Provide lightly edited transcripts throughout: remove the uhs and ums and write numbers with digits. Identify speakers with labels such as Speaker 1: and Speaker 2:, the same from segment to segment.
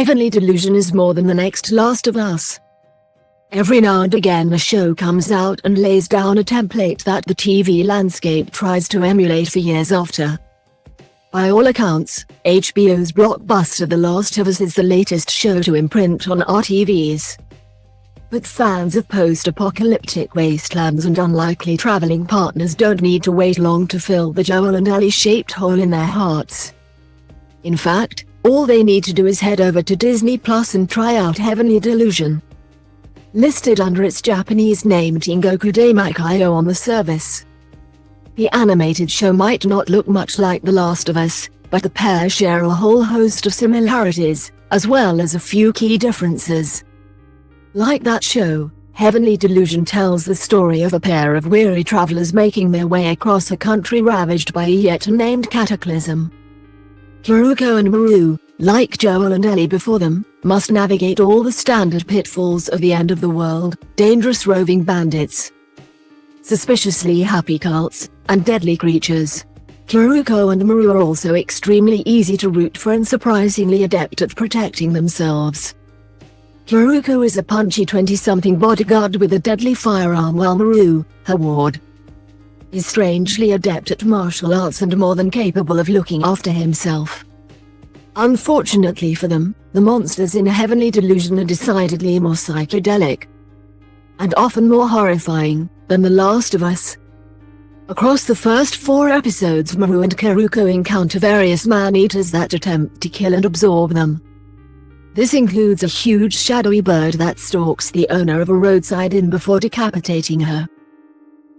Speaker 1: Heavenly Delusion is more than the next Last of Us. Every now and again a show comes out and lays down a template that the TV landscape tries to emulate for years after. By all accounts, HBO's blockbuster The Last of Us is the latest show to imprint on our TVs. But fans of post-apocalyptic wastelands and unlikely traveling partners don't need to wait long to fill the Joel and Ellie-shaped hole in their hearts. In fact, all they need to do is head over to Disney Plus and try out Heavenly Delusion. Listed under its Japanese name Tengoku de Makayo on the service. The animated show might not look much like The Last of Us, but the pair share a whole host of similarities, as well as a few key differences. Like that show, Heavenly Delusion tells the story of a pair of weary travelers making their way across a country ravaged by a yet-unnamed cataclysm. Kiruko and Maru, like Joel and Ellie before them, must navigate all the standard pitfalls of the end of the world, dangerous roving bandits, suspiciously happy cults, and deadly creatures. Kiruko and Maru are also extremely easy to root for and surprisingly adept at protecting themselves. Kiruko is a punchy 20-something bodyguard with a deadly firearm, while Maru, her ward, is strangely adept at martial arts and more than capable of looking after himself. Unfortunately for them, the monsters in Heavenly Delusion are decidedly more psychedelic and often more horrifying than The Last of Us. Across the first 4 episodes, Maru and Kiruko encounter various man-eaters that attempt to kill and absorb them. This includes a huge shadowy bird that stalks the owner of a roadside inn before decapitating her,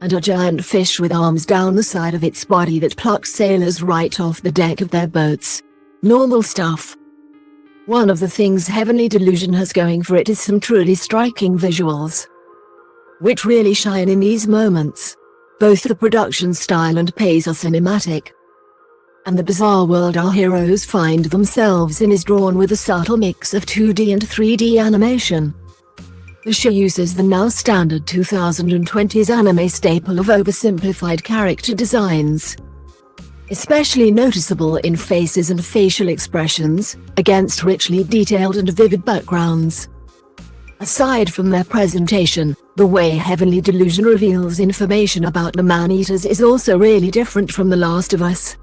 Speaker 1: and a giant fish with arms down the side of its body that plucks sailors right off the deck of their boats. Normal stuff. One of the things Heavenly Delusion has going for it is some truly striking visuals, which really shine in these moments. Both the production style and pace are cinematic, and the bizarre world our heroes find themselves in is drawn with a subtle mix of 2D and 3D animation. The show uses the now standard 2020s anime staple of oversimplified character designs, especially noticeable in faces and facial expressions, against richly detailed and vivid backgrounds. Aside from their presentation, the way Heavenly Delusion reveals information about the man-eaters is also really different from The Last of Us.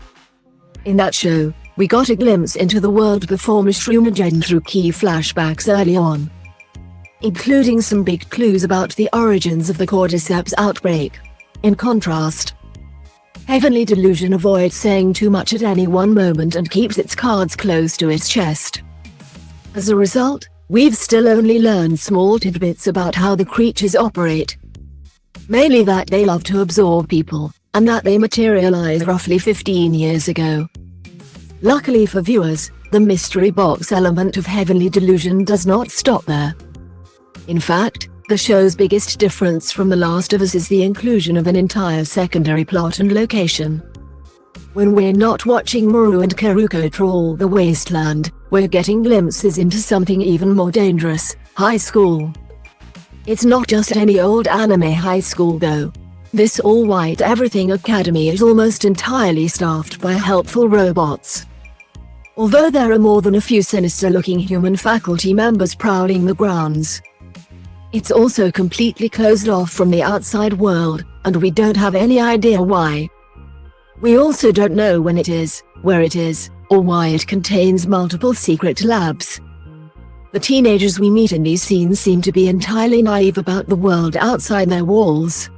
Speaker 1: In that show, we got a glimpse into the world before Mushroom through key flashbacks early on, including some big clues about the origins of the cordyceps outbreak. In contrast, Heavenly Delusion avoids saying too much at any one moment and keeps its cards close to its chest. As a result, we've still only learned small tidbits about how the creatures operate. Mainly that they love to absorb people, and that they materialized roughly 15 years ago. Luckily for viewers, the mystery box element of Heavenly Delusion does not stop there. In fact, the show's biggest difference from The Last of Us is the inclusion of an entire secondary plot and location. When we're not watching Maru and Kiruko trawl the wasteland, we're getting glimpses into something even more dangerous: high school. It's not just any old anime high school though. This all-white everything academy is almost entirely staffed by helpful robots. Although there are more than a few sinister-looking human faculty members prowling the grounds, it's also completely closed off from the outside world, and we don't have any idea why. We also don't know when it is, where it is, or why it contains multiple secret labs. The teenagers we meet in these scenes seem to be entirely naive about the world outside their walls.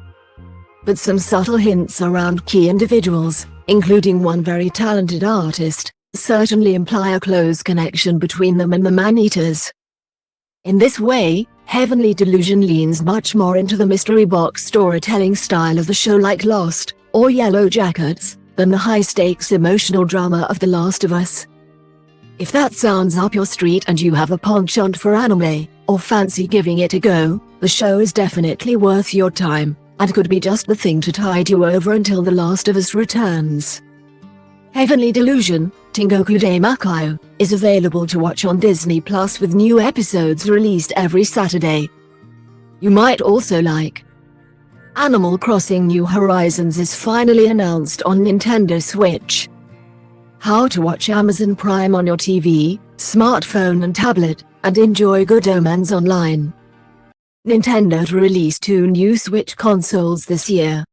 Speaker 1: But some subtle hints around key individuals, including one very talented artist, certainly imply a close connection between them and the man-eaters. In this way, Heavenly Delusion leans much more into the mystery box storytelling style of the show like Lost, or Yellow Jackets, than the high-stakes emotional drama of The Last of Us. If that sounds up your street and you have a penchant for anime, or fancy giving it a go, the show is definitely worth your time, and could be just the thing to tide you over until The Last of Us returns. Heavenly Delusion, Tengoku de Makayo, is available to watch on Disney Plus with new episodes released every Saturday. You might also like Animal Crossing New Horizons is finally announced on Nintendo Switch. How to watch Amazon Prime on your TV, smartphone and tablet, and enjoy good omens online. Nintendo to release 2 new Switch consoles this year.